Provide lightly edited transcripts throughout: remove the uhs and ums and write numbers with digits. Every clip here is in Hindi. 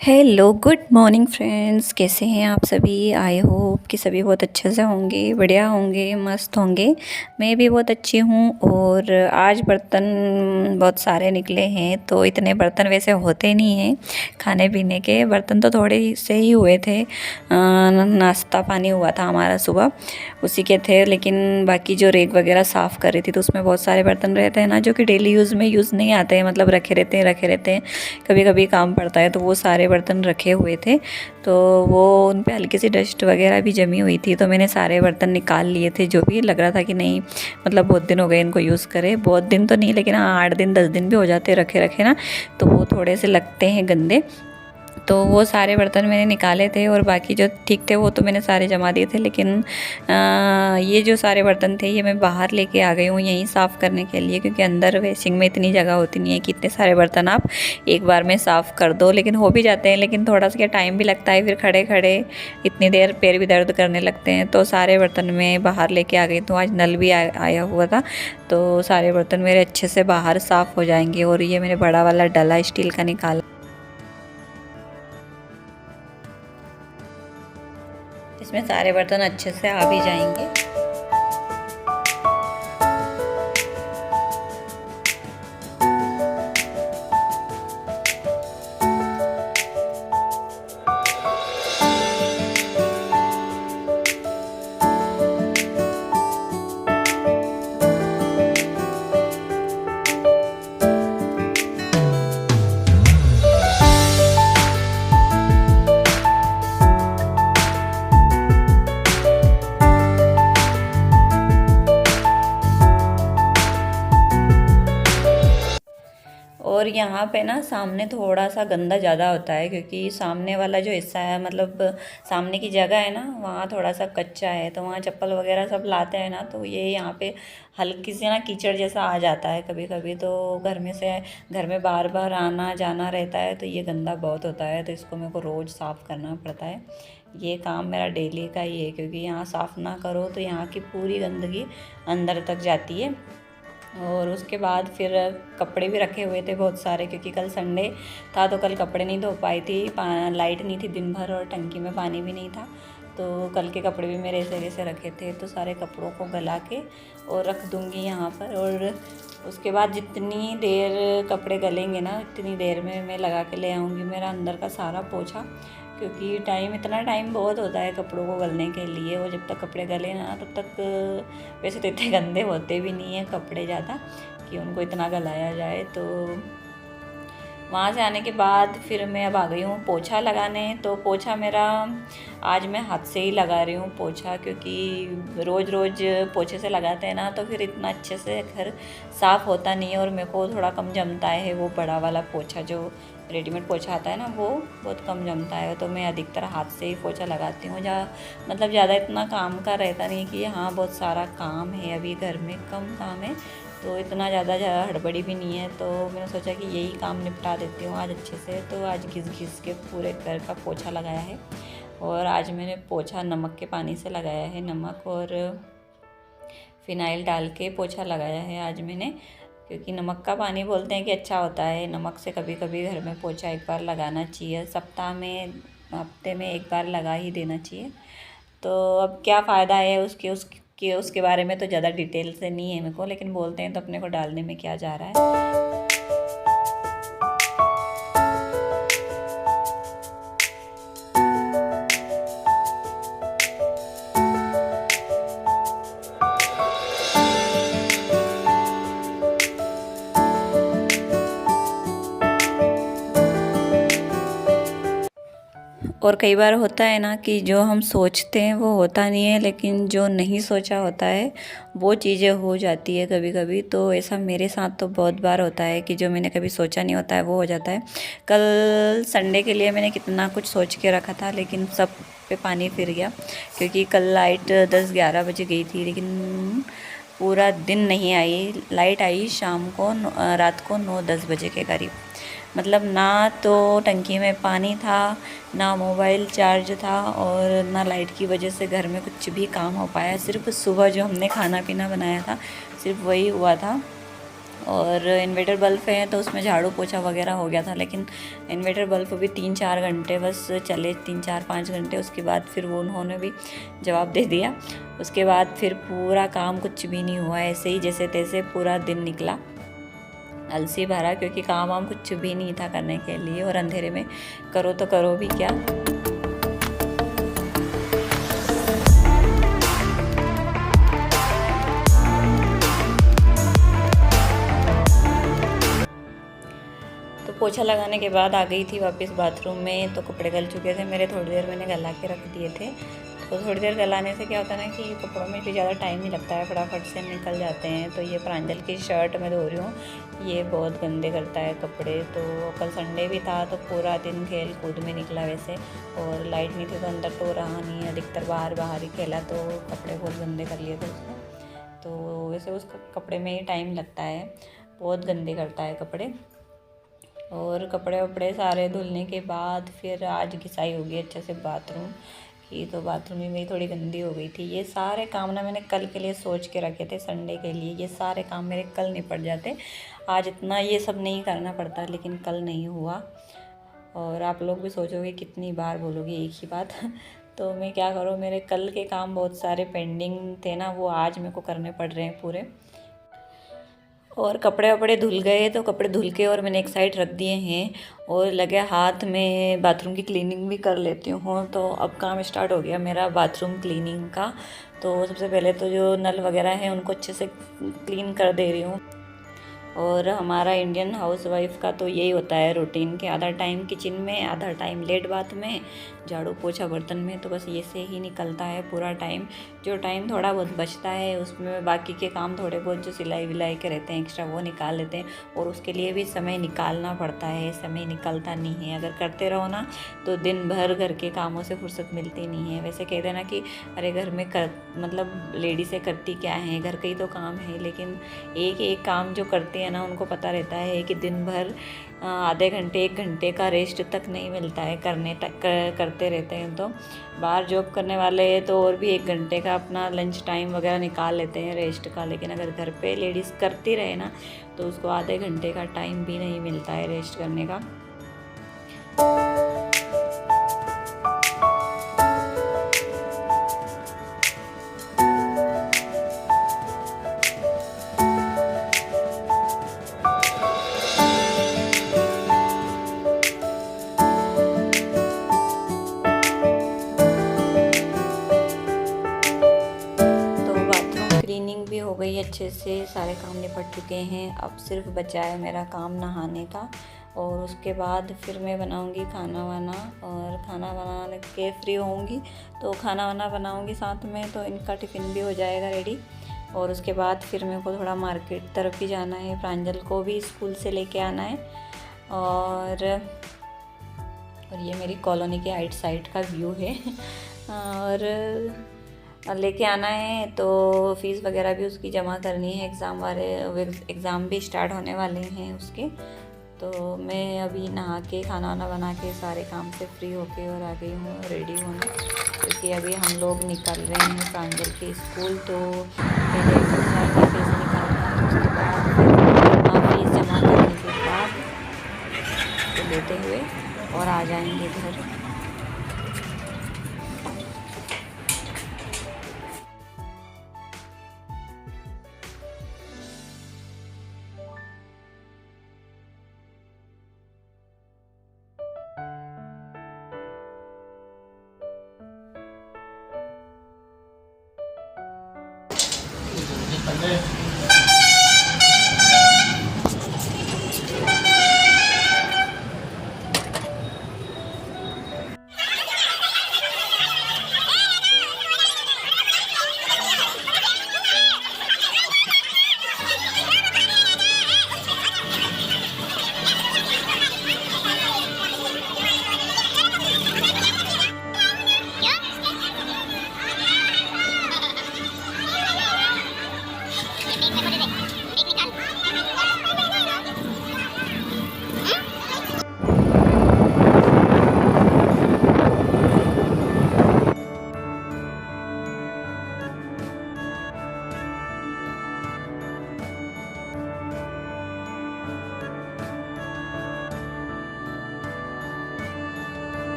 हेलो गुड मॉर्निंग फ्रेंड्स, कैसे हैं आप सभी। आई होप कि सभी बहुत अच्छे से होंगे, बढ़िया होंगे, मस्त होंगे। मैं भी बहुत अच्छी हूँ। और आज बर्तन बहुत सारे निकले हैं। तो इतने बर्तन वैसे होते नहीं हैं खाने पीने के बर्तन, तो थोड़े से ही हुए थे। नाश्ता पानी हुआ था हमारा सुबह, उसी के थे। लेकिन बाकी जो रेक वगैरह साफ़ कर रही थी तो उसमें बहुत सारे बर्तन रहते हैं ना, जो कि डेली यूज़ में यूज़ नहीं आते हैं, मतलब रखे रहते हैं, कभी कभी काम पड़ता है। तो वो सारे बर्तन रखे हुए थे, तो वो उन पे हल्की सी डस्ट वगैरह भी जमी हुई थी। तो मैंने सारे बर्तन निकाल लिए थे, जो भी लग रहा था कि नहीं, मतलब बहुत दिन हो गए इनको यूज़ करे। बहुत दिन तो नहीं, लेकिन हाँ 8 दिन 10 दिन भी हो जाते रखे रखे ना, तो वो थोड़े से लगते हैं गंदे। तो वो सारे बर्तन मैंने निकाले थे, और बाकी जो ठीक थे वो तो मैंने सारे जमा दिए थे। लेकिन ये जो सारे बर्तन थे ये मैं बाहर लेके आ गई हूँ यहीं साफ़ करने के लिए, क्योंकि अंदर वेसिंग में इतनी जगह होती नहीं है कि इतने सारे बर्तन आप एक बार में साफ़ कर दो। लेकिन हो भी जाते हैं, लेकिन थोड़ा सा क्या टाइम भी लगता है, फिर खड़े खड़े इतनी देर पैर भी दर्द करने लगते हैं। तो सारे बर्तन मैं बाहर लेके आ गई। तो आज नल भी आया हुआ था, तो सारे बर्तन मेरे अच्छे से बाहर साफ़ हो जाएंगे। और ये मैंने बड़ा वाला डला स्टील का निकाला, इसमें सारे बर्तन अच्छे से आ भी जाएंगे। और यहाँ पे ना सामने थोड़ा सा गंदा ज़्यादा होता है, क्योंकि सामने वाला जो हिस्सा है, मतलब सामने की जगह है ना, वहाँ थोड़ा सा कच्चा है। तो वहाँ चप्पल वगैरह सब लाते हैं ना, तो ये यहाँ पे हल्की सी ना कीचड़ जैसा आ जाता है कभी कभी। तो घर में बार बार आना जाना रहता है, तो ये गंदा बहुत होता है। तो इसको मेरे को रोज़ साफ़ करना पड़ता है। ये काम मेरा डेली का ही है, क्योंकि यहाँ साफ़ ना करो तो यहाँ की पूरी गंदगी अंदर तक जाती है। और उसके बाद फिर कपड़े भी रखे हुए थे बहुत सारे, क्योंकि कल संडे था तो कल कपड़े नहीं धो पाई थी। लाइट नहीं थी दिन भर, और टंकी में पानी भी नहीं था। तो कल के कपड़े भी मेरे ऐसे वैसे रखे थे। तो सारे कपड़ों को गला के और रख दूँगी यहाँ पर। और उसके बाद जितनी देर कपड़े गलेंगे ना, उतनी देर में मैं लगा के ले आऊँगी मेरा अंदर का सारा पोछा, क्योंकि इतना टाइम बहुत होता है कपड़ों को गलने के लिए। और जब तक कपड़े गले ना, तब तक वैसे तो इतने गंदे होते भी नहीं हैं कपड़े ज़्यादा कि उनको इतना गलाया जाए। तो वहाँ से आने के बाद फिर मैं अब आ गई हूँ पोछा लगाने। तो पोछा मेरा आज मैं हाथ से ही लगा रही हूँ पोछा, क्योंकि रोज़ रोज़ पोछे से लगाते हैं ना, तो फिर इतना अच्छे से घर साफ़ होता नहीं है। और मेरे को थोड़ा कम जमता है वो बड़ा वाला पोछा, जो रेडीमेड पोछा आता है ना, वो बहुत कम जमता है। तो मैं अधिकतर हाथ से ही पोछा लगाती हूँ। मतलब ज़्यादा इतना काम का रहता नहीं कि हाँ बहुत सारा काम है, अभी घर में कम काम है, तो इतना ज़्यादा हड़बड़ी भी नहीं है। तो मैंने सोचा कि यही काम निपटा देती हूँ आज अच्छे से। तो आज घिस घिस के पूरे घर का पोछा लगाया है। और आज मैंने पोछा नमक के पानी से लगाया है, नमक और फिनाइल डाल के पोछा लगाया है आज मैंने, क्योंकि नमक का पानी बोलते हैं कि अच्छा होता है। नमक से कभी कभी घर में पोछा एक बार लगाना चाहिए, सप्ताह में हफ्ते में एक बार लगा ही देना चाहिए। तो अब क्या फ़ायदा है उसके बारे में तो ज़्यादा डिटेल से नहीं है मेरे को, लेकिन बोलते हैं तो अपने को डालने में क्या जा रहा है। और कई बार होता है ना कि जो हम सोचते हैं वो होता नहीं है, लेकिन जो नहीं सोचा होता है वो चीज़ें हो जाती है कभी कभी। तो ऐसा मेरे साथ तो बहुत बार होता है कि जो मैंने कभी सोचा नहीं होता है वो हो जाता है। कल संडे के लिए मैंने कितना कुछ सोच के रखा था, लेकिन सब पे पानी फिर गया, क्योंकि कल लाइट 10-11 बजे गई थी, लेकिन पूरा दिन नहीं आई। लाइट आई शाम को, रात को 9-10 बजे के करीब। मतलब ना तो टंकी में पानी था, ना मोबाइल चार्ज था, और ना लाइट की वजह से घर में कुछ भी काम हो पाया। सिर्फ सुबह जो हमने खाना पीना बनाया था, सिर्फ वही हुआ था। और इन्वर्टर बल्ब है तो उसमें झाड़ू पोछा वगैरह हो गया था, लेकिन इन्वर्टर बल्ब भी 3-4 घंटे बस चले, 3-4-5 घंटे। उसके बाद फिर वो उन्होंने भी जवाब दे दिया। उसके बाद फिर पूरा काम कुछ भी नहीं हुआ, ऐसे ही जैसे तैसे पूरा दिन निकला, अलसी भरा, क्योंकि काम वाम कुछ भी नहीं था करने के लिए, और अंधेरे में करो तो करो भी क्या। तो पोछा लगाने के बाद आ गई थी वापस बाथरूम में, तो कपड़े गल चुके थे मेरे, थोड़ी देर मैंने गला के रख दिए थे। तो थोड़ी देर गलाने से क्या होता है ना कि कपड़ों में भी ज़्यादा टाइम नहीं लगता है, फटाफट से निकल जाते हैं। तो ये प्रांजल की शर्ट मैं धो रही हूँ, ये बहुत गंदे करता है कपड़े। तो कल संडे भी था तो पूरा दिन खेल कूद में निकला वैसे, और लाइट नहीं थी तो अंदर तो रहा नहीं, अधिकतर बाहर ही खेला, तो कपड़े बहुत गंदे कर लिए थे उसने। तो वैसे उस कपड़े में ही टाइम लगता है, बहुत गंदे करता है कपड़े। और कपड़े वपड़े सारे धुलने के बाद फिर आज घिसाई होगी अच्छे से बाथरूम की, तो बाथरूम भी मेरी थोड़ी गंदी हो गई थी। ये सारे काम ना मैंने कल के लिए सोच के रखे थे, संडे के लिए। ये सारे काम मेरे कल निपट जाते, आज इतना ये सब नहीं करना पड़ता, लेकिन कल नहीं हुआ। और आप लोग भी सोचोगे कितनी बार बोलोगे एक ही बात तो मैं क्या करूँ, मेरे कल के काम बहुत सारे पेंडिंग थे ना, वो आज मेरे को करने पड़ रहे हैं पूरे। और कपड़े वपड़े धुल गए, तो कपड़े धुल के और मैंने एक साइड रख दिए हैं, और लगे हाथ में बाथरूम की क्लीनिंग भी कर लेती हूँ। तो अब काम स्टार्ट हो गया मेरा बाथरूम क्लीनिंग का। तो सबसे पहले तो जो नल वगैरह हैं उनको अच्छे से क्लीन कर दे रही हूँ। और हमारा इंडियन हाउसवाइफ का तो यही होता है रूटीन, कि आधा टाइम किचन में, आधा टाइम लेट बाथ में, झाड़ू पोछा बर्तन में, तो बस ये से ही निकलता है पूरा टाइम। जो टाइम थोड़ा बहुत बचता है उसमें बाकी के काम थोड़े बहुत जो सिलाई विलाई के रहते हैं एक्स्ट्रा, वो निकाल लेते हैं। और उसके लिए भी समय निकालना पड़ता है, समय निकलता नहीं है। अगर करते रहो ना तो दिन भर घर के कामों से फुर्सत मिलती नहीं है। वैसे कहते हैं ना कि अरे घर में मतलब लेडीज़ें करती क्या हैं, घर के ही तो काम है, लेकिन एक एक काम जो करती है ना उनको पता रहता है कि दिन भर आधे घंटे 1 घंटे का रेस्ट तक नहीं मिलता है, करते रहते हैं। तो बाहर जॉब करने वाले तो और भी 1 घंटे का अपना लंच टाइम वगैरह निकाल लेते हैं रेस्ट का, लेकिन अगर घर पे लेडीज़ करती रहे ना तो उसको आधे घंटे का टाइम भी नहीं मिलता है रेस्ट करने का। क्लीनिंग भी हो गई अच्छे से, सारे काम निपट चुके हैं। अब सिर्फ बचा है मेरा काम नहाने का, और उसके बाद फिर मैं बनाऊंगी खाना वाना, और खाना बना के फ्री होंगी तो खाना वाना बनाऊंगी साथ में, तो इनका टिफ़िन भी हो जाएगा रेडी। और उसके बाद फिर मेरे को थोड़ा मार्केट तरफ भी जाना है, प्रांजल को भी स्कूल से लेके आना है। और ये मेरी कॉलोनी के आइट साइड का व्यू है और लेके आना है। तो फ़ीस वगैरह भी उसकी जमा करनी है, एग्ज़ाम भी स्टार्ट होने वाले हैं उसके। तो मैं अभी नहा के खाना वाना बना के सारे काम से फ्री होके और आ गई हूँ रेडी होने, क्योंकि अभी हम लोग निकल रहे हैं प्रांजल के स्कूल। तो पहले एग्ज़ाम की फ़ीस निकालना है, उसके बाद फिर फ़ीस जमा करने के बाद तो लेते हुए और आ जाएंगे घर।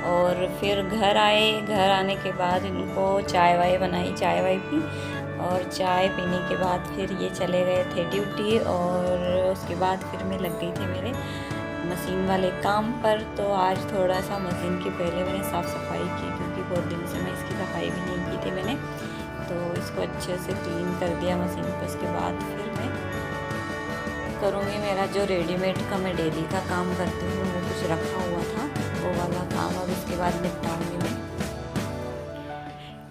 और फिर घर आए, घर आने के बाद इनको चाय वाय बनाई, चाय वाय पी, और चाय पीने के बाद फिर ये चले गए थे ड्यूटी। और उसके बाद फिर मैं लग गई थी मेरे मशीन वाले काम पर। तो आज थोड़ा सा मशीन की पहले मैंने साफ़ सफाई की, क्योंकि बहुत दिन से मैं इसकी सफाई भी नहीं की थी मैंने, तो इसको अच्छे से क्लीन कर दिया मशीन को। उसके बाद फिर मैं करूँगी मेरा जो रेडीमेड का मैं डेली का काम करती हूँ, वो कुछ रखा हुआ था वो वाला काम, अब इसके बाद निपटाऊँगी मैं।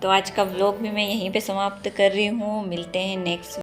तो आज का व्लॉग भी मैं यहीं पे समाप्त कर रही हूँ। मिलते हैं नेक्स्ट